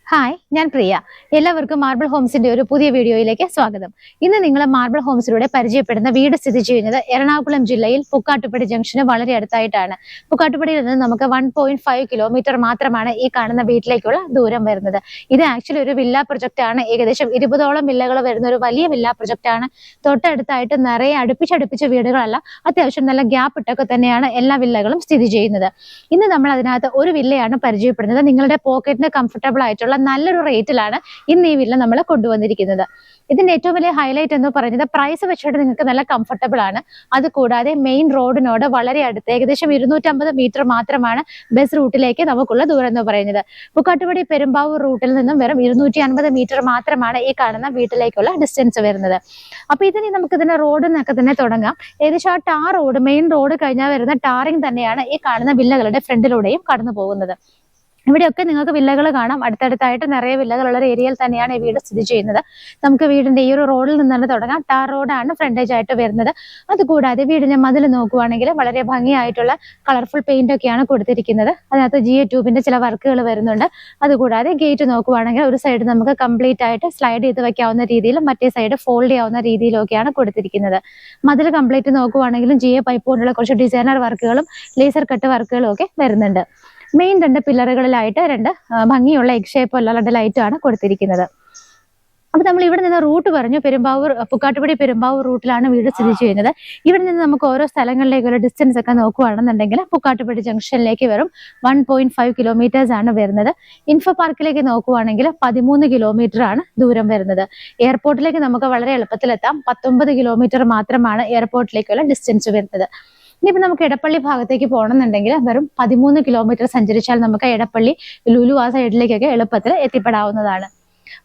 Hi, ഞാൻ പ്രിയ. എല്ലാവർക്കും marble ഹോംസിന്റെ ഒരു പുതിയ വീഡിയോയിലേക്ക് സ്വാഗതം. ഇന്ന് നിങ്ങൾ മാർബിൾ ഹോംസിലൂടെ പരിചയപ്പെടുന്ന വീട് സ്ഥിതി ചെയ്യുന്നത് എറണാകുളം ജില്ലയിൽ പുക്കാട്ടുപടി ജംഗ്ഷന് വളരെ അടുത്തായിട്ടാണ്. പുക്കാട്ടുപടിയിൽ നിന്ന് നമുക്ക് 1.5 കിലോമീറ്റർ മാത്രമാണ് ഈ കാണുന്ന വീട്ടിലേക്കുള്ള ദൂരം വരുന്നത്. ഇത് ആക്ച്വലി ഒരു വില്ല പ്രൊജക്റ്റ് ആണ്. ഏകദേശം 20ഓളം വില്ലകൾ വരുന്ന ഒരു വലിയ വില്ല പ്രൊജക്റ്റ് ആണ്. തൊട്ടടുത്തായിട്ട് നിറയെ അടുപ്പിച്ചടുപ്പിച്ച വീടുകളല്ല, അത്യാവശ്യം നല്ല ഗ്യാപ്പ് ഇട്ടൊക്കെ തന്നെയാണ് എല്ലാ വില്ലകളും സ്ഥിതി ചെയ്യുന്നത്. ഇന്ന് നമ്മൾ അതിനകത്ത് ഒരു വില്ലയാണ് പരിചയപ്പെടുന്നത്. നിങ്ങളുടെ പോക്കറ്റിന് കംഫർട്ടബിൾ ആയിട്ടുള്ള നല്ലൊരു റേറ്റിലാണ് ഇന്ന് ഈ വില്ല നമ്മൾ കൊണ്ടുവന്നിരിക്കുന്നത്. ഇതിന്റെ ഏറ്റവും വലിയ ഹൈലൈറ്റ് എന്ന് പറയുന്നത് പ്രൈസ് വെച്ചിട്ട് നിങ്ങൾക്ക് നല്ല കംഫർട്ടബിൾ ആണ്. അതുകൂടാതെ മെയിൻ റോഡിനോട് വളരെ അടുത്ത് ഏകദേശം 250 മീറ്റർ മാത്രമാണ് ബസ് റൂട്ടിലേക്ക് നമുക്കുള്ള ദൂരം എന്ന് പറയുന്നത്. പുക്കാട്ടുപടി പെരുമ്പാവൂർ റൂട്ടിൽ നിന്നും വെറും 250 മീറ്റർ മാത്രമാണ് ഈ കാണുന്ന വീട്ടിലേക്കുള്ള ഡിസ്റ്റൻസ് വരുന്നത്. അപ്പൊ ഇതിന് നമുക്ക് ഇതിന്റെ റോഡിൽ നിന്നൊക്കെ തന്നെ തുടങ്ങാം. ഏകദേശം ആ ടാർ റോഡ്, മെയിൻ റോഡ് കഴിഞ്ഞാൽ വരുന്ന ടാറിങ് തന്നെയാണ് ഈ കാണുന്ന വില്ലകളുടെ ഫ്രണ്ടിലൂടെയും കടന്നു പോകുന്നത്. ഇവിടെയൊക്കെ നിങ്ങൾക്ക് വില്ലകൾ കാണാം. അടുത്തടുത്തായിട്ട് നിറയെ വില്ലകളുള്ള ഒരു ഏരിയയിൽ തന്നെയാണ് ഈ വീട് സ്ഥിതി ചെയ്യുന്നത്. നമുക്ക് വീടിന്റെ ഈ ഒരു റോഡിൽ നിന്നാണ് തുടങ്ങാം. ടാർ റോഡാണ് ഫ്രണ്ടേജ് ആയിട്ട് വരുന്നത്. അതുകൂടാതെ വീടിന്റെ മതിൽ നോക്കുവാണെങ്കിൽ വളരെ ഭംഗിയായിട്ടുള്ള കളർഫുൾ പെയിന്റ് ഒക്കെയാണ് കൊടുത്തിരിക്കുന്നത്. അതിനകത്ത് GA ട്യൂബിന്റെ ചില വർക്കുകൾ വരുന്നുണ്ട്. അതുകൂടാതെ ഗേറ്റ് നോക്കുവാണെങ്കിൽ ഒരു സൈഡ് നമുക്ക് കംപ്ലീറ്റ് ആയിട്ട് സ്ലൈഡ് ചെയ്ത് വെക്കാവുന്ന രീതിയിലും മറ്റേ സൈഡ് ഫോൾഡ് ചെയ്യാവുന്ന രീതിയിലും ഒക്കെയാണ് കൊടുത്തിരിക്കുന്നത്. മതിൽ കംപ്ലീറ്റ് നോക്കുവാണെങ്കിലും GA പൈപ്പ് കൊണ്ടുള്ള കുറച്ച് ഡിസൈനർ വർക്കുകളും ലേസർ കട്ട് വർക്കുകളും ഒക്കെ വരുന്നുണ്ട്. മെയിൻ 2 പില്ലറുകളിലായിട്ട് 2 ഭംഗിയുള്ള എഗ് ഷേപ്പ് ഉള്ള 2 ലൈറ്റാണ് കൊടുത്തിരിക്കുന്നത്. അപ്പൊ നമ്മൾ ഇവിടെ നിന്ന് റൂട്ട് പറഞ്ഞു, പുക്കാട്ടുപടി പെരുമ്പാവൂർ റൂട്ടിലാണ് വീട് സ്ഥിതി ചെയ്യുന്നത്. ഇവിടെ നിന്ന് നമുക്ക് ഓരോ സ്ഥലങ്ങളിലേക്കുള്ള ഡിസ്റ്റൻസ് ഒക്കെ നോക്കുകയാണെന്നുണ്ടെങ്കിൽ പുക്കാട്ടുപടി ജംഗ്ഷനിലേക്ക് വെറും 1.5 കിലോമീറ്റേഴ്സ് ആണ് വരുന്നത്. ഇൻഫോ പാർക്കിലേക്ക് നോക്കുവാണെങ്കിൽ 13 കിലോമീറ്റർ ആണ് ദൂരം വരുന്നത്. എയർപോർട്ടിലേക്ക് നമുക്ക് വളരെ എളുപ്പത്തിലെത്താം. 19 കിലോമീറ്റർ മാത്രമാണ് എയർപോർട്ടിലേക്കുള്ള ഡിസ്റ്റൻസ് വരുന്നത്. ഇനിയിപ്പോൾ നമുക്ക് എടപ്പള്ളി ഭാഗത്തേക്ക് പോകണമെന്നുണ്ടെങ്കിൽ വെറും 13 കിലോമീറ്റർ സഞ്ചരിച്ചാൽ നമുക്ക് എടപ്പള്ളി, ലുലു ആ സൈഡിലേക്കൊക്കെ എളുപ്പത്തിൽ എത്തിപ്പെടാവുന്നതാണ്.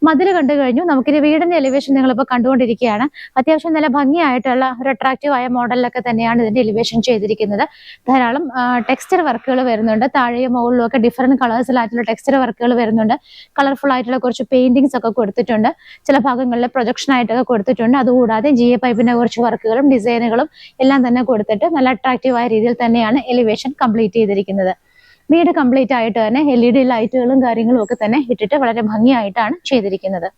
മതിൽ കണ്ടു കഴിഞ്ഞു. നമുക്കിനി വീടിന്റെ എലിവേഷൻ നിങ്ങളിപ്പോൾ കണ്ടുകൊണ്ടിരിക്കുകയാണ്. അത്യാവശ്യം നല്ല ഭംഗിയായിട്ടുള്ള ഒരു അട്രാക്റ്റീവ് ആയ മോഡലിലൊക്കെ തന്നെയാണ് ഇതിന്റെ എലിവേഷൻ ചെയ്തിരിക്കുന്നത്. ധാരാളം ടെക്സ്ചർ വർക്കുകൾ വരുന്നുണ്ട്. താഴെയും മുകളിലും ഒക്കെ ഡിഫറെന്റ് കളേഴ്സിലായിട്ടുള്ള ടെക്സ്ചർ വർക്കുകൾ വരുന്നുണ്ട്. കളർഫുൾ ആയിട്ടുള്ള കുറച്ച് പെയിന്റിങ്സ് ഒക്കെ കൊടുത്തിട്ടുണ്ട്. ചില ഭാഗങ്ങളിൽ പ്രൊജക്ഷൻ ആയിട്ടൊക്കെ കൊടുത്തിട്ടുണ്ട്. അതുകൂടാതെ GA പൈപ്പിന്റെ കുറച്ച് വർക്കുകളും ഡിസൈനുകളും എല്ലാം തന്നെ കൊടുത്തിട്ട് നല്ല അട്രാക്റ്റീവ് ആയ രീതിയിൽ തന്നെയാണ് എലിവേഷൻ കംപ്ലീറ്റ് ചെയ്തിരിക്കുന്നത്. വീട് കംപ്ലീറ്റ് ആയിട്ട് തന്നെ LED ലൈറ്റുകളും കാര്യങ്ങളും ഒക്കെ തന്നെ ഇട്ടിട്ട് വളരെ ഭംഗിയായിട്ടാണ് ചെയ്തിരിക്കുന്നത്.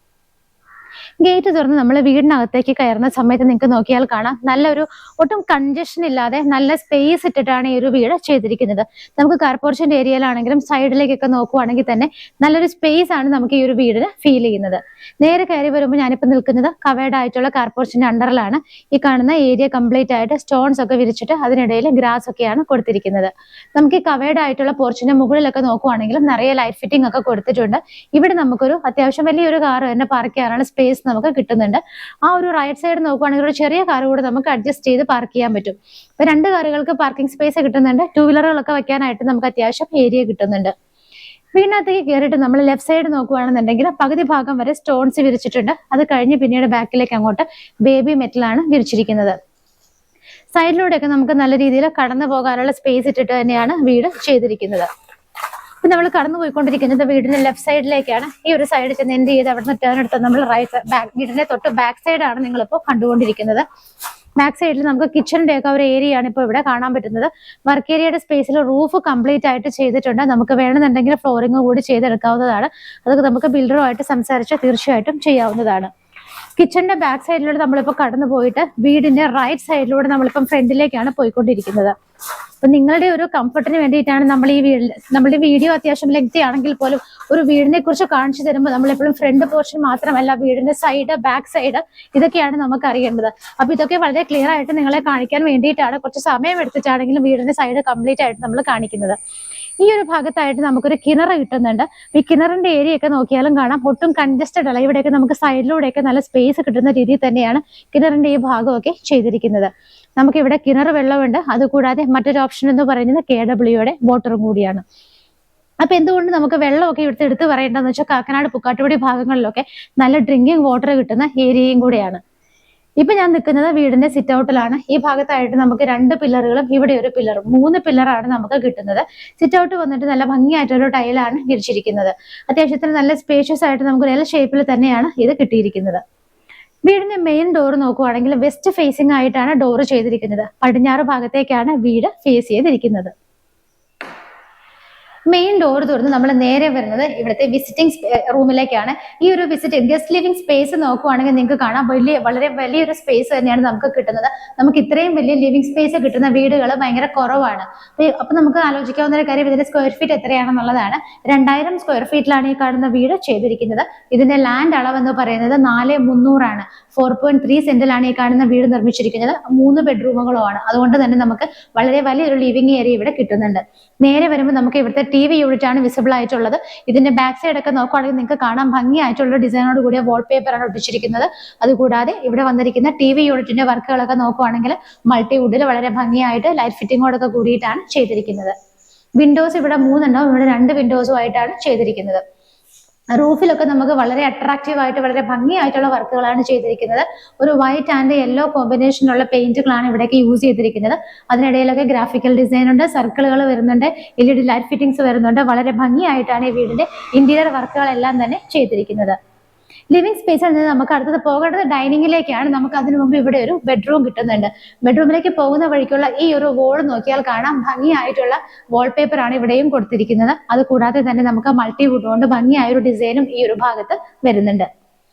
ഗേറ്റ് തുറന്ന് നമ്മൾ വീടിനകത്തേക്ക് കയറുന്ന സമയത്ത് നിങ്ങൾക്ക് നോക്കിയാൽ കാണാം, നല്ലൊരു ഒട്ടും കൺജഷൻ ഇല്ലാതെ നല്ല സ്പേസ് ഇട്ടിട്ടാണ് ഈ ഒരു വീട് ചെയ്തിരിക്കുന്നത്. നമുക്ക് കാർ പോർച്ചിന്റെ ഏരിയയിലാണെങ്കിലും സൈഡിലേക്കൊക്കെ നോക്കുവാണെങ്കിൽ തന്നെ നല്ലൊരു സ്പേസ് ആണ് നമുക്ക് ഈ ഒരു വീടിന് ഫീൽ ചെയ്യുന്നത്. നേരെ കയറി വരുമ്പോൾ ഞാനിപ്പോൾ നിൽക്കുന്നത് കവേർഡ് ആയിട്ടുള്ള കാർ പോർച്ചിന്റെ അണ്ടറിലാണ്. ഈ കാണുന്ന ഏരിയ കംപ്ലീറ്റ് ആയിട്ട് സ്റ്റോൺസ് ഒക്കെ വിരിച്ചിട്ട് അതിനിടയിൽ ഗ്രാസ് ഒക്കെയാണ് കൊടുത്തിരിക്കുന്നത്. നമുക്ക് ഈ കവേർഡ് ആയിട്ടുള്ള പോർച്ചിന്റെ മുകളിലൊക്കെ നോക്കുവാണെങ്കിലും നിറയെ ലൈറ്റ് ഫിറ്റിംഗ് ഒക്കെ കൊടുത്തിട്ടുണ്ട്. ഇവിടെ നമുക്കൊരു അത്യാവശ്യം വലിയൊരു കാർ തന്നെ പാർക്ക് ചെയ്യാനുള്ള സ്പേസ് നമുക്ക് കിട്ടുന്നുണ്ട്. ആ ഒരു റൈറ്റ് സൈഡ് നോക്കുവാണെങ്കിൽ ഒരു ചെറിയ കാർ കൂടെ നമുക്ക് അഡ്ജസ്റ്റ് ചെയ്ത് പാർക്ക് ചെയ്യാൻ പറ്റും. ഇപ്പൊ 2 കാറുകൾക്ക് പാർക്കിംഗ് സ്പേസ് കിട്ടുന്നുണ്ട്. 2 വീലറുകളൊക്കെ വെക്കാനായിട്ട് നമുക്ക് അത്യാവശ്യം ഏരിയ കിട്ടുന്നുണ്ട്. വീടിനകത്തേക്ക് കയറിയിട്ട് നമ്മൾ ലെഫ്റ്റ് സൈഡ് നോക്കുകയാണെന്നുണ്ടെങ്കിൽ പകുതി ഭാഗം വരെ സ്റ്റോൺസ് വിരിച്ചിട്ടുണ്ട്. അത് കഴിഞ്ഞ് പിന്നീട് ബാക്കിലേക്ക് അങ്ങോട്ട് ബേബി മെറ്റലാണ് വിരിച്ചിരിക്കുന്നത്. സൈഡിലൂടെയൊക്കെ നമുക്ക് നല്ല രീതിയിൽ കടന്നു പോകാനുള്ള സ്പേസ് ഇട്ടിട്ട് തന്നെയാണ് വീട് ചെയ്തിരിക്കുന്നത്. ഇപ്പൊ നമ്മൾ കടന്നു പോയിക്കൊണ്ടിരിക്കുന്നത് വീടിന്റെ ലെഫ്റ്റ് സൈഡിലേക്കാണ്. ഈ ഒരു സൈഡിൽ ചെന്ന് എന്ത് ചെയ്ത് അവിടെ നിന്ന് ടേൺ എടുത്ത് നമ്മൾ വീടിന്റെ തൊട്ട് ബാക്ക് സൈഡാണ് നിങ്ങളിപ്പോൾ കണ്ടുകൊണ്ടിരിക്കുന്നത്. ബാക്ക് സൈഡിൽ നമുക്ക് കിച്ചണിന്റെ ഒക്കെ ഒരു ഏരിയ ആണ് ഇപ്പോൾ ഇവിടെ കാണാൻ പറ്റുന്നത്. വർക്ക് ഏരിയയുടെ സ്പേസിൽ റൂഫ് കംപ്ലീറ്റ് ആയിട്ട് ചെയ്തിട്ടുണ്ട്. നമുക്ക് വേണമെന്നുണ്ടെങ്കിൽ ഫ്ലോറിംഗ് കൂടി ചെയ്തെടുക്കാവുന്നതാണ്. അതൊക്കെ നമുക്ക് ബിൽഡറുമായിട്ട് സംസാരിച്ച് തീർച്ചയായിട്ടും ചെയ്യാവുന്നതാണ്. കിച്ചണിന്റെ ബാക്ക് സൈഡിലൂടെ നമ്മളിപ്പോൾ കടന്നു പോയിട്ട് വീടിന്റെ റൈറ്റ് സൈഡിലൂടെ നമ്മളിപ്പം ഫ്രണ്ടിലേക്കാണ് പോയിക്കൊണ്ടിരിക്കുന്നത്. അപ്പൊ നിങ്ങളുടെ ഒരു കംഫർട്ടിന് വേണ്ടിയിട്ടാണ് നമ്മളുടെ വീഡിയോ അത്യാവശ്യം ലെങ്തി ആണെങ്കിൽ പോലും ഒരു വീടിനെ കുറിച്ച് കാണിച്ചു തരുമ്പോൾ നമ്മളെപ്പോഴും ഫ്രണ്ട് പോർഷൻ മാത്രമല്ല വീടിന്റെ സൈഡ്, ബാക്ക് സൈഡ് ഇതൊക്കെയാണ് നമുക്ക് അറിയേണ്ടത്. അപ്പൊ ഇതൊക്കെ വളരെ ക്ലിയർ ആയിട്ട് നിങ്ങളെ കാണിക്കാൻ വേണ്ടിയിട്ടാണ് കുറച്ച് സമയം എടുത്തിട്ടാണെങ്കിലും വീടിന്റെ സൈഡ് കംപ്ലീറ്റ് ആയിട്ട് നമ്മൾ കാണിക്കുന്നത്. ഈ ഒരു ഭാഗത്തായിട്ട് നമുക്കൊരു കിണർ കിട്ടുന്നുണ്ട്. ഈ കിണറിന്റെ ഏരിയ ഒക്കെ നോക്കിയാലും കാണാം, ഒട്ടും കൺജസ്റ്റഡ് അല്ല. ഇവിടെയൊക്കെ നമുക്ക് സൈഡിലൂടെയൊക്കെ നല്ല സ്പേസ് കിട്ടുന്ന രീതിയിൽ തന്നെയാണ് കിണറിന്റെ ഈ ഭാഗമൊക്കെ ചെയ്തിരിക്കുന്നത്. നമുക്ക് ഇവിടെ കിണർ വെള്ളമുണ്ട്. അതുകൂടാതെ മറ്റൊരു ഓപ്ഷൻ എന്ന് പറയുന്നത് KWയുടെ വാട്ടറും കൂടിയാണ്. അപ്പൊ എന്തുകൊണ്ട് നമുക്ക് വെള്ളമൊക്കെ ഇവിടുത്തെ എടുത്ത് പറയേണ്ടതെന്ന് വെച്ചാൽ കാക്കനാട് പുക്കാട്ടുപടി ഭാഗങ്ങളിലൊക്കെ നല്ല ഡ്രിങ്കിങ് വാട്ടർ കിട്ടുന്ന ഏരിയയും കൂടെയാണ്. ഇപ്പൊ ഞാൻ നിൽക്കുന്നത് വീടിന്റെ സിറ്റ് ഔട്ടിലാണ്. ഈ ഭാഗത്തായിട്ട് നമുക്ക് 2 പില്ലറുകളും ഇവിടെ ഒരു പില്ലറും 3 പില്ലറാണ് നമുക്ക് കിട്ടുന്നത്. സിറ്റ് ഔട്ട് വന്നിട്ട് നല്ല ഭംഗിയായിട്ടൊരു ടൈലാണ് വിരിച്ചിരിക്കുന്നത്. അത്യാവശ്യത്തിന് നല്ല സ്പേഷ്യസ് ആയിട്ട് നമുക്ക് L ഷേപ്പിൽ തന്നെയാണ് ഇത് കിട്ടിയിരിക്കുന്നത്. വീടിന്റെ മെയിൻ ഡോർ നോക്കുവാണെങ്കിൽ വെസ്റ്റ് ഫേസിംഗ് ആയിട്ടാണ് ഡോർ ചെയ്തിരിക്കുന്നത്. പടിഞ്ഞാറ് ഭാഗത്തേക്കാണ് വീട് ഫേസ് ചെയ്തിരിക്കുന്നത്. മെയിൻ ഡോർ തുറന്ന് നമ്മൾ നേരെ വരുന്നത് ഇവിടുത്തെ വിസിറ്റിംഗ് റൂമിലേക്കാണ്. ഈ ഒരു ഗസ്റ്റ് ലിവിംഗ് സ്പേസ് നോക്കുവാണെങ്കിൽ നിങ്ങൾക്ക് കാണാം വളരെ വലിയൊരു സ്പേസ് തന്നെയാണ് നമുക്ക് കിട്ടുന്നത്. നമുക്ക് ഇത്രയും വലിയ ലിവിംഗ് സ്പേസ് കിട്ടുന്ന വീടുകൾ ഭയങ്കര കുറവാണ്. അപ്പൊ നമുക്ക് ആലോചിക്കാവുന്ന ഒരു കാര്യം ഇതിന്റെ സ്ക്വയർ ഫീറ്റ് എത്രയാണെന്നുള്ളതാണ്. 2000 സ്ക്വയർ ഫീറ്റിലാണ് ഈ കാണുന്ന വീട് ചെയ്തിരിക്കുന്നത്. ഇതിന്റെ ലാൻഡ് അളവെന്ന് പറയുന്നത് 4300 4.3 സെന്റിലാണ് ഈ കാണുന്ന വീട് നിർമ്മിച്ചിരിക്കുന്നത്. 3 ബെഡ്റൂമുകളുമാണ്. അതുകൊണ്ട് തന്നെ നമുക്ക് വളരെ വലിയൊരു ലിവിംഗ് ഏരിയ ഇവിടെ കിട്ടുന്നുണ്ട്. നേരെ വരുമ്പോൾ നമുക്ക് ഇവിടുത്തെ TV യൂണിറ്റ് ആണ് വിസിബിൾ ആയിട്ടുള്ളത്. ഇതിന്റെ ബാക്ക് സൈഡ് ഒക്കെ നോക്കുവാണെങ്കിൽ നിങ്ങൾക്ക് കാണാൻ ഭംഗിയായിട്ടുള്ള ഡിസൈനോട് കൂടിയ വാൾപേപ്പർ ആണ് ഒട്ടിച്ചിരിക്കുന്നത്. അതുകൂടാതെ ഇവിടെ വന്നിരിക്കുന്ന TV യൂണിറ്റിന്റെ വർക്കുകളൊക്കെ നോക്കുവാണെങ്കിൽ മൾട്ടിവുഡിൽ വളരെ ഭംഗിയായിട്ട് ലൈറ്റ് ഫിറ്റിങ്ങോടൊക്കെ കൂടിയിട്ടാണ് ചെയ്തിരിക്കുന്നത്. വിൻഡോസ് ഇവിടെ 3 ഇവിടെ 2 വിൻഡോസും ആയിട്ടാണ് ചെയ്തിരിക്കുന്നത്. റൂഫിലൊക്കെ നമുക്ക് വളരെ അട്രാക്റ്റീവ് ആയിട്ട് വളരെ ഭംഗിയായിട്ടുള്ള വർക്കുകളാണ് ചെയ്തിരിക്കുന്നത്. ഒരു വൈറ്റ് ആൻഡ് യെല്ലോ കോമ്പിനേഷനുള്ള പെയിന്റുകളാണ് ഇവിടേക്ക് യൂസ് ചെയ്തിരിക്കുന്നത്. അതിനിടയിലൊക്കെ ഗ്രാഫിക്കൽ ഡിസൈൻ ഉണ്ട്, സർക്കിളുകൾ വരുന്നുണ്ട്, LED ലൈറ്റ് ഫിറ്റിംഗ്സ് വരുന്നുണ്ട്. വളരെ ഭംഗിയായിട്ടാണ് ഈ വീടിന്റെ ഇന്റീരിയർ വർക്കുകളെല്ലാം തന്നെ ചെയ്തിരിക്കുന്നത്. ലിവിംഗ് സ്പേസിൽ നിന്ന് നമുക്ക് അടുത്തത് പോകേണ്ടത് ഡൈനിങ്ങിലേക്കാണ്. നമുക്ക് അതിനു മുമ്പ് ഇവിടെ ഒരു ബെഡ്റൂം കിട്ടുന്നുണ്ട്. ബെഡ്റൂമിലേക്ക് പോകുന്ന വഴിക്കുള്ള ഈ ഒരു വോൾ നോക്കിയാൽ കാണാം ഭംഗിയായിട്ടുള്ള വാൾപേപ്പർ ആണ് ഇവിടെയും കൊടുത്തിരിക്കുന്നത്. അത് കൂടാതെ തന്നെ നമുക്ക് മൾട്ടിവുഡ് കൊണ്ട് ഭംഗിയായ ഒരു ഡിസൈനും ഈ ഒരു ഭാഗത്ത് വരുന്നുണ്ട്.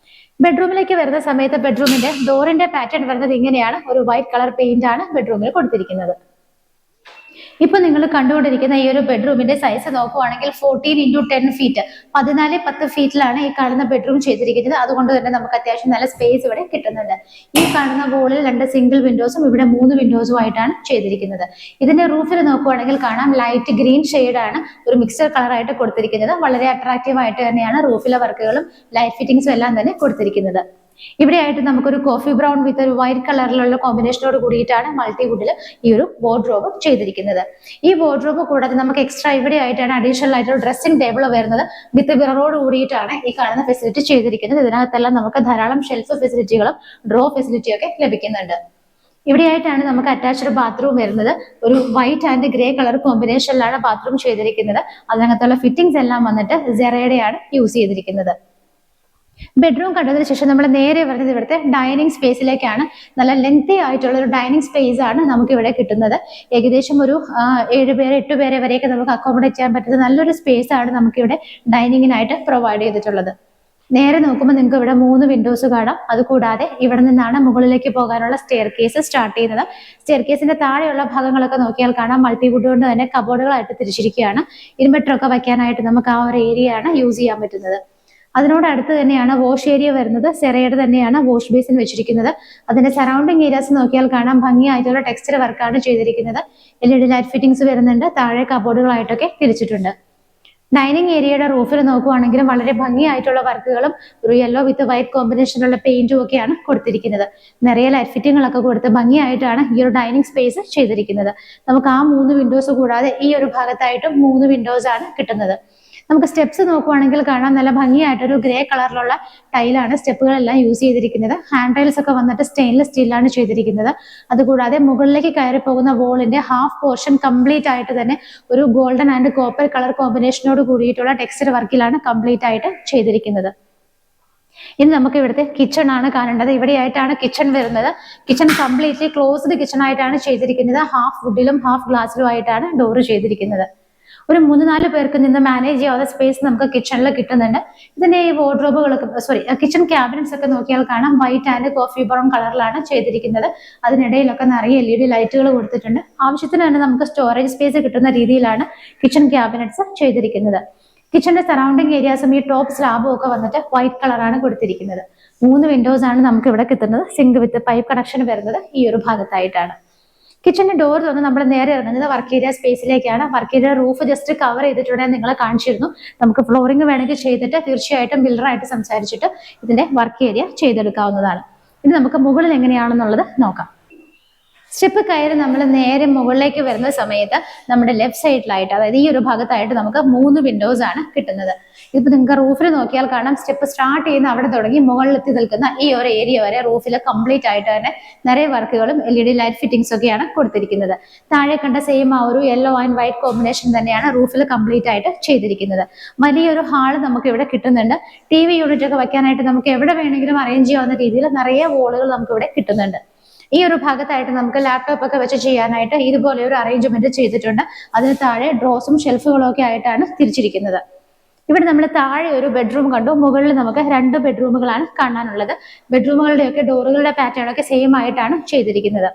ബെഡ്റൂമിലേക്ക് വരുന്ന സമയത്ത് ബെഡ്റൂമിന്റെ ഡോറിന്റെ പാറ്റേൺ വരുന്നത് ഇങ്ങനെയാണ്. ഒരു വൈറ്റ് കളർ പെയിന്റ് ആണ് ബെഡ്റൂമിൽ കൊടുത്തിരിക്കുന്നത്. ഇപ്പൊ നിങ്ങൾ കണ്ടുകൊണ്ടിരിക്കുന്ന ഈ ഒരു ബെഡ്റൂമിന്റെ സൈസ് നോക്കുവാണെങ്കിൽ 14x10 ഫീറ്റ് 14-10 ഫീറ്റിലാണ് ഈ കാണുന്ന ബെഡ്റൂം ചെയ്തിരിക്കുന്നത്. അതുകൊണ്ട് തന്നെ നമുക്ക് അത്യാവശ്യം നല്ല സ്പേസ് ഇവിടെ കിട്ടുന്നുണ്ട്. ഈ കാണുന്ന വോളിൽ 2 സിംഗിൾ വിൻഡോസും ഇവിടെ 3 വിൻഡോസും ആയിട്ടാണ് ചെയ്തിരിക്കുന്നത്. ഇതിന്റെ റൂഫിൽ നോക്കുവാണെങ്കിൽ കാണാം ലൈറ്റ് ഗ്രീൻ ആണ് ഒരു മിക്സർ കളറായിട്ട് കൊടുത്തിരിക്കുന്നത്. വളരെ അട്രാക്റ്റീവ് ആയിട്ട് തന്നെയാണ് റൂഫിലെ വർക്കുകളും ലൈറ്റ് ഫിറ്റിംഗ്സും എല്ലാം തന്നെ കൊടുത്തിരിക്കുന്നത്. ഇവിടെയായിട്ട് നമുക്കൊരു കോഫി ബ്രൗൺ വിത്ത് ഒരു വൈറ്റ് കളറിലുള്ള കോമ്പിനേഷനോട് കൂടിയിട്ടാണ് മൾട്ടിവുഡിൽ ഈ ഒരു വാർഡ്രോബ് ചെയ്തിരിക്കുന്നത്. ഈ വാർഡ്രോബ് കൂടാതെ നമുക്ക് എക്സ്ട്രാ ഇവിടെ ആയിട്ടാണ് അഡീഷണൽ ആയിട്ട് ഡ്രസ്സിംഗ് ടേബിൾ വരുന്നത്. വിത്ത് മിററോട് കൂടിയിട്ടാണ് ഈ കാണുന്ന ഫെസിലിറ്റി ചെയ്തിരിക്കുന്നത്. ഇതിനകത്തെല്ലാം നമുക്ക് ധാരാളം ഷെൽഫ് ഫെസിലിറ്റികളും ഡ്രോ ഫെസിലിറ്റിയും ഒക്കെ ലഭിക്കുന്നുണ്ട്. ഇവിടെയായിട്ടാണ് നമുക്ക് അറ്റാച്ച്ഡ് ബാത്റൂം വരുന്നത്. ഒരു വൈറ്റ് ആൻഡ് ഗ്രേ കളർ കോമ്പിനേഷനിലാണ് ബാത്റൂം ചെയ്തിരിക്കുന്നത്. അതിനകത്തുള്ള ഫിറ്റിംഗ്സ് എല്ലാം വന്നിട്ട് സെറയുടെയാണ് യൂസ് ചെയ്തിരിക്കുന്നത്. ബെഡ്റൂം കണ്ടതിന് ശേഷം നമ്മൾ നേരെ വരുന്നത് ഇവിടുത്തെ ഡൈനിങ് സ്പേസിലേക്കാണ്. നല്ല ലെങ്തി ആയിട്ടുള്ള ഒരു ഡൈനിങ് സ്പേസ് ആണ് നമുക്ക് ഇവിടെ കിട്ടുന്നത്. ഏകദേശം ഒരു 7 പേരെ 8 പേരെ വരെയൊക്കെ നമുക്ക് അക്കോമഡേറ്റ് ചെയ്യാൻ പറ്റുന്ന നല്ലൊരു സ്പേസ് ആണ് നമുക്കിവിടെ ഡൈനിങ്ങിനായിട്ട് പ്രൊവൈഡ് ചെയ്തിട്ടുള്ളത്. നേരെ നോക്കുമ്പോൾ നിങ്ങൾക്ക് ഇവിടെ 3 വിൻഡോസ് കാണാം. അതുകൂടാതെ ഇവിടെ നിന്നാണ് മുകളിലേക്ക് പോകാനുള്ള സ്റ്റെയർ കേസ് സ്റ്റാർട്ട് ചെയ്യുന്നത്. സ്റ്റെയർ കേസിന്റെ താഴെയുള്ള ഭാഗങ്ങളൊക്കെ നോക്കിയാൽ കാണാം മൾട്ടിവുഡ് കൊണ്ട് തന്നെ കബോർഡുകളായിട്ട് തിരിച്ചിരിക്കുകയാണ്. ഇൻവെർട്ടറൊക്കെ വയ്ക്കാനായിട്ട് നമുക്ക് ആ ഒരു ഏരിയ ആണ് യൂസ് ചെയ്യാൻ പറ്റുന്നത്. അതിനോട് അടുത്ത് തന്നെയാണ് വാഷ് ഏരിയ വരുന്നത്. സെറയുടെ തന്നെയാണ് വാഷ് ബേസിൻ വെച്ചിരിക്കുന്നത്. അതിന്റെ സറൗണ്ടിങ് ഏരിയാസ് നോക്കിയാൽ കാണാം ഭംഗിയായിട്ടുള്ള ടെക്സ്ചർ വർക്കാണ് ചെയ്തിരിക്കുന്നത്. LED ലൈറ്റ് ഫിറ്റിംഗ്സ് വരുന്നുണ്ട്. താഴെ കബോർഡുകളായിട്ടൊക്കെ തിരിച്ചിട്ടുണ്ട്. ഡൈനിങ് ഏരിയയുടെ റൂഫിൽ നോക്കുവാണെങ്കിലും വളരെ ഭംഗിയായിട്ടുള്ള വർക്കുകളും ഒരു യെല്ലോ വിത്ത് വൈറ്റ് കോമ്പിനേഷനുള്ള പെയിന്റും ഒക്കെയാണ് കൊടുത്തിരിക്കുന്നത്. നിറയെ ലൈറ്റ് ഫിറ്റിങ്ങുകളൊക്കെ കൊടുത്ത് ഭംഗിയായിട്ടാണ് ഈ ഒരു ഡൈനിങ് സ്പേസ് ചെയ്തിരിക്കുന്നത്. നമുക്ക് ആ 3 വിൻഡോസ് കൂടാതെ ഈ ഒരു ഭാഗത്തായിട്ടും 3 വിൻഡോസ് ആണ് കിട്ടുന്നത്. നമുക്ക് സ്റ്റെപ്സ് നോക്കുവാണെങ്കിൽ കാണാം നല്ല ഭംഗിയായിട്ടൊരു ഗ്രേ കളറിലുള്ള ടൈലാണ് സ്റ്റെപ്പുകളെല്ലാം യൂസ് ചെയ്തിരിക്കുന്നത്. ഹാൻഡ് റൈൽസ് ഒക്കെ വന്നിട്ട് സ്റ്റെയിൻലെസ് സ്റ്റീലാണ് ചെയ്തിരിക്കുന്നത്. അതുകൂടാതെ മുകളിലേക്ക് കയറി പോകുന്ന വോളിന്റെ ഹാഫ് പോർഷൻ കംപ്ലീറ്റ് ആയിട്ട് തന്നെ ഒരു ഗോൾഡൻ ആൻഡ് കോപ്പർ കളർ കോമ്പിനേഷനോട് കൂടിയിട്ടുള്ള ടെക്സ്ചർ വർക്കിലാണ് കംപ്ലീറ്റ് ആയിട്ട് ചെയ്തിരിക്കുന്നത്. ഇനി നമുക്ക് ഇവിടുത്തെ കിച്ചൺ ആണ് കാണേണ്ടത്. ഇവിടെയായിട്ടാണ് കിച്ചൺ വരുന്നത്. കിച്ചൺ കംപ്ലീറ്റ്ലി ക്ലോസ്ഡ് കിച്ചൺ ആയിട്ടാണ് ചെയ്തിരിക്കുന്നത്. ഹാഫ് വുഡിലും ഹാഫ് ഗ്ലാസിലും ആയിട്ടാണ് ഡോർ ചെയ്തിരിക്കുന്നത്. ഒരു 3-4 പേർക്ക് നിന്ന് മാനേജ് ചെയ്യാവുന്ന സ്പേസ് നമുക്ക് കിച്ചണിൽ കിട്ടുന്നുണ്ട്. ഇതിന്റെ ഈ വാർഡ്രോബുകളൊക്കെ കിച്ചൺ ക്യാബിനറ്റ്സ് ഒക്കെ നോക്കിയാൽ കാണാം വൈറ്റ് ആൻഡ് കോഫി ബ്രൗൺ കളറിലാണ് ചെയ്തിരിക്കുന്നത്. അതിനിടയിലൊക്കെ നിറയെ LED ലൈറ്റുകൾ കൊടുത്തിട്ടുണ്ട്. ആവശ്യത്തിന് തന്നെ നമുക്ക് സ്റ്റോറേജ് സ്പേസ് കിട്ടുന്ന രീതിയിലാണ് കിച്ചൺ ക്യാബിനറ്റ്സ് ചെയ്തിരിക്കുന്നത്. കിച്ചന്റെ സറൗണ്ടിങ് ഏരിയാസും ഈ ടോപ്പ് സ്ലാബും ഒക്കെ വന്നിട്ട് വൈറ്റ് കളറാണ് കൊടുത്തിരിക്കുന്നത്. 3 വിൻഡോസ് ആണ് നമുക്ക് ഇവിടെ കിട്ടുന്നത്. സിങ്ക് വിത്ത് പൈപ്പ് കണക്ഷൻ വരുന്നത് ഈ ഒരു ഭാഗത്തായിട്ടാണ്. കിച്ചന്റെ ഡോർ തുറന്ന് നമ്മൾ നേരെ ഇറങ്ങുന്നത് വർക്ക് ഏരിയ സ്പേസിലേക്കാണ്. Work area roof just cover ചെയ്തിട്ടുണ്ടെങ്കിൽ നിങ്ങളെ കാണിച്ചിരുന്നു. നമുക്ക് ഫ്ലോറിംഗ് വേണമെങ്കിൽ ചെയ്തിട്ട് തീർച്ചയായിട്ടും ബിൽഡറായിട്ട് സംസാരിച്ചിട്ട് ഇതിന്റെ വർക്ക് ഏരിയ ചെയ്തെടുക്കാവുന്നതാണ്. ഇനി നമുക്ക് മുകളിൽ എങ്ങനെയാണെന്നുള്ളത് നോക്കാം. സ്റ്റെപ്പ് കയറി നമ്മൾ നേരെ മുകളിലേക്ക് വരുന്ന സമയത്ത് നമ്മുടെ ലെഫ്റ്റ് സൈഡിലായിട്ട്, അതായത് ഈ ഒരു ഭാഗത്തായിട്ട് നമുക്ക് 3 വിൻഡോസ് ആണ് കിട്ടുന്നത്. ഇതിപ്പോ നിങ്ങൾക്ക് റൂഫിൽ നോക്കിയാൽ കാണാം, സ്റ്റെപ്പ് സ്റ്റാർട്ട് ചെയ്യുന്ന അവിടെ തുടങ്ങി മുകളിലെത്തി നിൽക്കുന്ന ഈ ഒരു ഏരിയ വരെ റൂഫിൽ കംപ്ലീറ്റ് ആയിട്ട് തന്നെ നിറയെ വർക്കുകളും LED ലൈറ്റ് ഫിറ്റിംഗ്സ് ഒക്കെയാണ് കൊടുത്തിരിക്കുന്നത്. താഴെ കണ്ട സെയിം ആ ഒരു യെല്ലോ ആൻഡ് വൈറ്റ് കോമ്പിനേഷൻ തന്നെയാണ് റൂഫിൽ കംപ്ലീറ്റ് ആയിട്ട് ചെയ്തിരിക്കുന്നത്. വലിയൊരു ഹാള് നമുക്ക് ഇവിടെ കിട്ടുന്നുണ്ട്. TV യൂണിറ്റ് ഒക്കെ വെക്കാനായിട്ട് നമുക്ക് എവിടെ വേണമെങ്കിലും അറേഞ്ച് ചെയ്യാവുന്ന രീതിയിൽ നിറയെ വോളുകൾ നമുക്ക് ഇവിടെ കിട്ടുന്നുണ്ട്. ഈ ഒരു ഭാഗത്തായിട്ട് നമുക്ക് ലാപ്ടോപ്പ് ഒക്കെ വെച്ച് ചെയ്യാനായിട്ട് ഇതുപോലെ ഒരു അറേഞ്ച്മെന്റ് ചെയ്തിട്ടുണ്ട്. അതിന് താഴെ ഡ്രോസും ഷെൽഫുകളും ഒക്കെ ആയിട്ടാണ് തിരിച്ചിരിക്കുന്നത്. ഇവിടെ നമ്മൾ താഴെ ഒരു ബെഡ്റൂം കണ്ടു, മുകളിൽ നമുക്ക് 2 ബെഡ്റൂമുകളാണ് കാണാനുള്ളത്. ബെഡ്റൂമുകളുടെയൊക്കെ ഡോറുകളുടെ പാറ്റേൺ ഒക്കെ സെയിം ആയിട്ടാണ് ചെയ്തിരിക്കുന്നത്.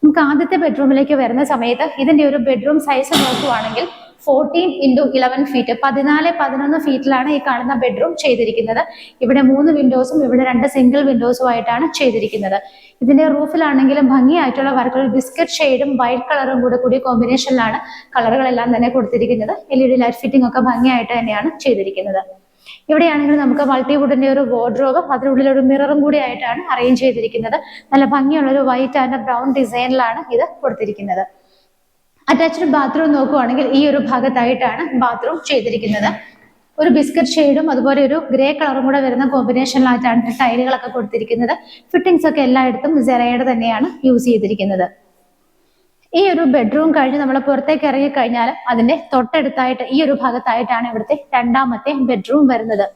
നമുക്ക് ആദ്യത്തെ ബെഡ്റൂമിലേക്ക് വരുന്ന സമയത്ത് ഇതിന്റെ ഒരു ബെഡ്റൂം സൈസ് നോക്കുവാണെങ്കിൽ 14x11 ഫീറ്റ്, 14-11 ഫീറ്റിലാണ് ഈ കാണുന്ന ബെഡ്റൂം ചെയ്തിരിക്കുന്നത്. ഇവിടെ 3 വിൻഡോസും ഇവിടെ 2 സിംഗിൾ വിൻഡോസും ആയിട്ടാണ് ചെയ്തിരിക്കുന്നത്. ഇതിന്റെ റൂഫിലാണെങ്കിലും ഭംഗിയായിട്ടുള്ള വർക്കുകൾ ബിസ്ക്കറ്റ് ഷെയ്ഡും വൈറ്റ് കളറും കൂടി കോമ്പിനേഷനിലാണ് കളറുകളെല്ലാം തന്നെ കൊടുത്തിരിക്കുന്നത്. LED ലൈറ്റ് ഫിറ്റിംഗ് ഒക്കെ ഭംഗിയായിട്ട് തന്നെയാണ് ചെയ്തിരിക്കുന്നത്. ഇവിടെയാണെങ്കിൽ നമുക്ക് മൾട്ടിവുഡിന്റെ ഒരു വാർഡ്രോബ്, അതിനുള്ളിൽ ഒരു മിററും കൂടി ആയിട്ടാണ് അറേഞ്ച് ചെയ്തിരിക്കുന്നത്. നല്ല ഭംഗിയുള്ള ഒരു വൈറ്റ് ആൻഡ് ബ്രൗൺ ഡിസൈനിലാണ് ഇത് കൊടുത്തിരിക്കുന്നത്. അറ്റാച്ച്ഡ് ബാത്റൂം നോക്കുവാണെങ്കിൽ ഈ ഒരു ഭാഗത്തായിട്ടാണ് ബാത്റൂം ചെയ്തിരിക്കുന്നത്. ഒരു ബിസ്ക്കറ്റ് ഷെയ്ഡും അതുപോലെ ഒരു ഗ്രേ കളറും കൂടെ വരുന്ന കോമ്പിനേഷനിലായിട്ടാണ് ടൈലുകളൊക്കെ കൊടുത്തിരിക്കുന്നത്. ഫിറ്റിംഗ്സ് ഒക്കെ എല്ലായിടത്തും സെറയുടെ തന്നെയാണ് യൂസ് ചെയ്തിരിക്കുന്നത്. ഈ ഒരു ബെഡ്റൂം കഴിഞ്ഞ് നമ്മൾ പുറത്തേക്ക് ഇറങ്ങി കഴിഞ്ഞാൽ അതിന്റെ തൊട്ടടുത്തായിട്ട് ഈ ഒരു ഭാഗത്തായിട്ടാണ് ഇവിടുത്തെ രണ്ടാമത്തെ ബെഡ്റൂം വരുന്നത്.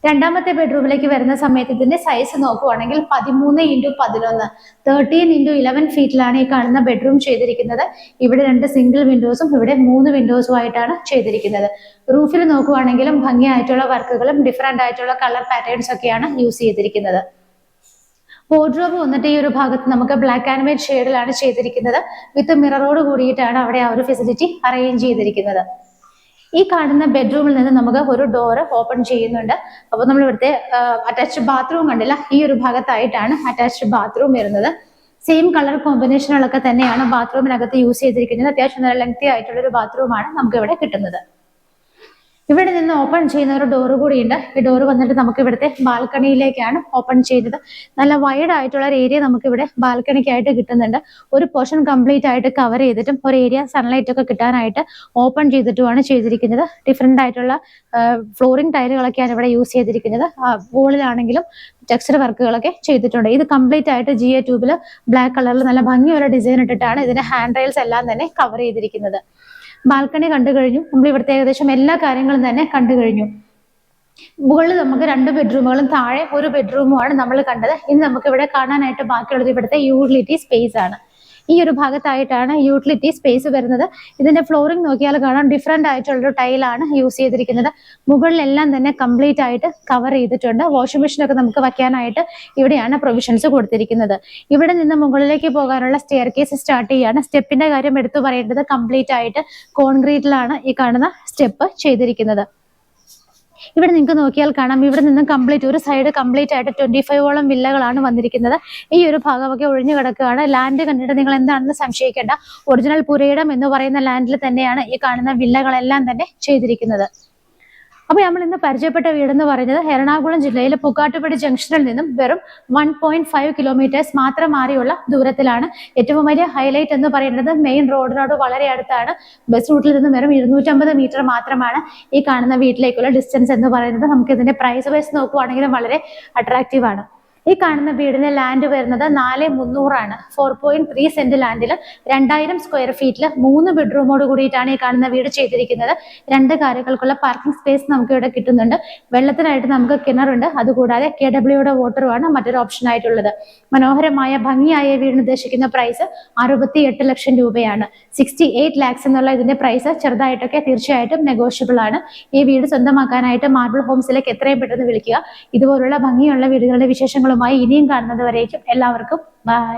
രണ്ടാമത്തെ ബെഡ്റൂമിലേക്ക് വരുന്ന സമയത്ത് ഇതിന്റെ സൈസ് നോക്കുവാണെങ്കിൽ 13x11, 13x11 ഫീറ്റിലാണ് ഈ കാണുന്ന ബെഡ്റൂം ചെയ്തിരിക്കുന്നത്. ഇവിടെ 2 സിംഗിൾ വിൻഡോസും ഇവിടെ 3 വിൻഡോസും ആയിട്ടാണ് ചെയ്തിരിക്കുന്നത്. റൂഫിൽ നോക്കുവാണെങ്കിലും ഭംഗിയായിട്ടുള്ള വർക്കുകളും ഡിഫറെന്റ് ആയിട്ടുള്ള കളർ പാറ്റേൺസ് ഒക്കെയാണ് യൂസ് ചെയ്തിരിക്കുന്നത്. വാർഡ്രോബ് വന്നിട്ട് ഈ ഒരു ഭാഗത്ത് നമുക്ക് ബ്ലാക്ക് ആൻഡ് വൈറ്റ് ഷെയ്ഡിലാണ് ചെയ്തിരിക്കുന്നത്. വിത്ത് മിററോട് കൂടിയിട്ടാണ് അവിടെ ആ ഒരു ഫെസിലിറ്റി അറേഞ്ച് ചെയ്തിരിക്കുന്നത്. ഈ കാണുന്ന ബെഡ്റൂമിൽ നിന്ന് നമുക്ക് ഒരു ഡോറ് ഓപ്പൺ ചെയ്യുന്നുണ്ട്. അപ്പോൾ നമ്മൾ ഇവിടുത്തെ അറ്റാച്ച്ഡ് ബാത്റൂം കണ്ടില്ല, ഈ ഒരു ഭാഗത്തായിട്ടാണ് അറ്റാച്ച്ഡ് ബാത്റൂം വരുന്നത്. സെയിം കളർ കോമ്പിനേഷനുകളൊക്കെ തന്നെയാണ് ബാത്റൂമിനകത്ത് യൂസ് ചെയ്തിരിക്കുന്നത്. അത്യാവശ്യം നല്ല ലെങ്തി ആയിട്ടുള്ള ഒരു ബാത്റൂമാണ് നമുക്ക് ഇവിടെ കിട്ടുന്നത്. ഇവിടെ നിന്ന് ഓപ്പൺ ചെയ്യുന്ന ഒരു ഡോറ് കൂടിയുണ്ട്. ഈ ഡോറ് വന്നിട്ട് നമുക്ക് ഇവിടുത്തെ ബാൽക്കണിയിലേക്കാണ് ഓപ്പൺ ചെയ്യുന്നത്. നല്ല വൈഡ് ആയിട്ടുള്ള ഒരു ഏരിയ നമുക്ക് ഇവിടെ ബാൽക്കണിക്കായിട്ട് കിട്ടുന്നുണ്ട്. ഒരു പോർഷൻ കംപ്ലീറ്റ് ആയിട്ട് കവർ ചെയ്തിട്ടും ഒരു ഏരിയ സൺലൈറ്റ് ഒക്കെ കിട്ടാനായിട്ട് ഓപ്പൺ ചെയ്തിട്ടുമാണ് ചെയ്തിരിക്കുന്നത്. ഡിഫറെന്റ് ആയിട്ടുള്ള ഫ്ലോറിംഗ് ടൈലുകളൊക്കെയാണ് ഇവിടെ യൂസ് ചെയ്തിരിക്കുന്നത്. വോളിലാണെങ്കിലും ടെക്സ്ചർ വർക്കുകളൊക്കെ ചെയ്തിട്ടുണ്ട്. ഇത് കംപ്ലീറ്റ് ആയിട്ട് GA ട്യൂബിൽ ബ്ലാക്ക് കളറിൽ നല്ല ഭംഗിയുള്ള ഡിസൈൻ ഇട്ടിട്ടാണ് ഇതിന്റെ ഹാൻഡ് റെയിൽസ് എല്ലാം തന്നെ കവർ ചെയ്തിരിക്കുന്നത്. ബാൽക്കണി കണ്ടു കഴിഞ്ഞു. നമ്മൾ ഇവിടുത്തെ ഏകദേശം എല്ലാ കാര്യങ്ങളും തന്നെ കണ്ടു കഴിഞ്ഞു. മുകളിൽ നമുക്ക് 2 ബെഡ്റൂമുകളും താഴെ ഒരു ബെഡ്റൂമുമാണ് നമ്മൾ കണ്ടത്. ഇനി നമുക്ക് ഇവിടെ കാണാനായിട്ട് ബാക്കിയുള്ളത് ഇവിടുത്തെ യൂട്ടിലിറ്റി സ്പേസ് ആണ്. ഈ ഒരു ഭാഗത്തായിട്ടാണ് യൂട്ടിലിറ്റി സ്പേസ് വരുന്നത്. ഇതിന്റെ ഫ്ലോറിംഗ് നോക്കിയാൽ കാണാം, ഡിഫറെന്റ് ആയിട്ടുള്ളൊരു ടൈലാണ് യൂസ് ചെയ്തിരിക്കുന്നത്. മുകളിലെല്ലാം തന്നെ കംപ്ലീറ്റ് ആയിട്ട് കവർ ചെയ്തിട്ടുണ്ട്. വാഷിംഗ് മെഷീൻ ഒക്കെ നമുക്ക് വയ്ക്കാനായിട്ട് ഇവിടെയാണ് പ്രൊവിഷൻസ് കൊടുത്തിരിക്കുന്നത്. ഇവിടെ നിന്ന് മുകളിലേക്ക് പോകാനുള്ള സ്റ്റെയർ കേസ് സ്റ്റാർട്ട് ചെയ്യാണ്. സ്റ്റെപ്പിന്റെ കാര്യം എടുത്തു പറയേണ്ടത്, കംപ്ലീറ്റ് ആയിട്ട് കോൺക്രീറ്റിലാണ് ഈ കാണുന്ന സ്റ്റെപ്പ് ചെയ്തിരിക്കുന്നത്. ഇവിടെ നിങ്ങൾക്ക് നോക്കിയാൽ കാണാം, ഇവിടെ നിന്ന് കംപ്ലീറ്റ് ഒരു സൈഡ് കംപ്ലീറ്റ് ആയിട്ട് 25ഓളം വില്ലകളാണ് വന്നിരിക്കുന്നത്. ഈ ഒരു ഭാഗമൊക്കെ ഒഴിഞ്ഞു കിടക്കുകയാണ്. ലാൻഡ് കണ്ടിട്ട് നിങ്ങൾ എന്താണെന്ന് സംശയിക്കേണ്ട. ഒറിജിനൽ പുരയിടം എന്ന് പറയുന്ന ലാൻഡിൽ തന്നെയാണ് ഈ കാണുന്ന വില്ലകളെല്ലാം തന്നെ ചെയ്തിരിക്കുന്നത്. അപ്പോൾ നമ്മൾ ഇന്ന് പരിചയപ്പെട്ട വീടെന്ന് പറയുന്നത് എറണാകുളം ജില്ലയിലെ പുക്കാട്ടുപടി ജംഗ്ഷനിൽ നിന്നും വെറും 1.5 കിലോമീറ്റേഴ്സ് മാത്രം മാറിയുള്ള ദൂരത്തിലാണ്. ഏറ്റവും വലിയ ഹൈലൈറ്റ് എന്ന് പറയുന്നത് മെയിൻ റോഡിനോട് വളരെ അടുത്താണ്. ബസ് റൂട്ടിൽ നിന്ന് വെറും 250 മീറ്റർ മാത്രമാണ് ഈ കാണുന്ന വീട്ടിലേക്കുള്ള ഡിസ്റ്റൻസ് എന്ന് പറയുന്നത്. നമുക്ക് ഇതിന്റെ പ്രൈസ് വൈസ് നോക്കുവാണെങ്കിലും വളരെ അട്രാക്റ്റീവ് ആണ്. ഈ കാണുന്ന വീടിന്റെ ലാൻഡ് വരുന്നത് 4,300 ആണ്. 4.3 സെന്റ് ലാൻഡിൽ 2000 സ്ക്വയർ ഫീറ്റിൽ 3 ബെഡ്റൂമോട് കൂടിയിട്ടാണ് ഈ കാണുന്ന വീട് ചെയ്തിരിക്കുന്നത്. 2 കാറുകൾക്കുള്ള പാർക്കിംഗ് സ്പേസ് നമുക്ക് ഇവിടെ കിട്ടുന്നുണ്ട്. വെള്ളത്തിനായിട്ട് നമുക്ക് കിണറുണ്ട്. അതുകൂടാതെ KWയുടെ വാട്ടറുമാണ് മറ്റൊരു ഓപ്ഷൻ ആയിട്ടുള്ളത്. മനോഹരമായ ഭംഗിയായ വീടിന് ഉദ്ദേശിക്കുന്ന പ്രൈസ് 68 ലക്ഷം രൂപയാണ്. 68 lakhs എന്നുള്ള ഇതിന്റെ പ്രൈസ് ചെറുതായിട്ടൊക്കെ തീർച്ചയായിട്ടും നെഗോഷ്യബിൾ ആണ്. ഈ വീട് സ്വന്തമാക്കാനായിട്ട് മാർബിൾ ഹോംസിലേക്ക് എത്രയും പെട്ടെന്ന് വിളിക്കുക. ഇതുപോലുള്ള ഭംഗിയുള്ള വീടുകളുടെ വിശേഷങ്ങളുമായി ഇനിയും കാണുന്നത് വരേക്കും എല്ലാവർക്കും ബൈ.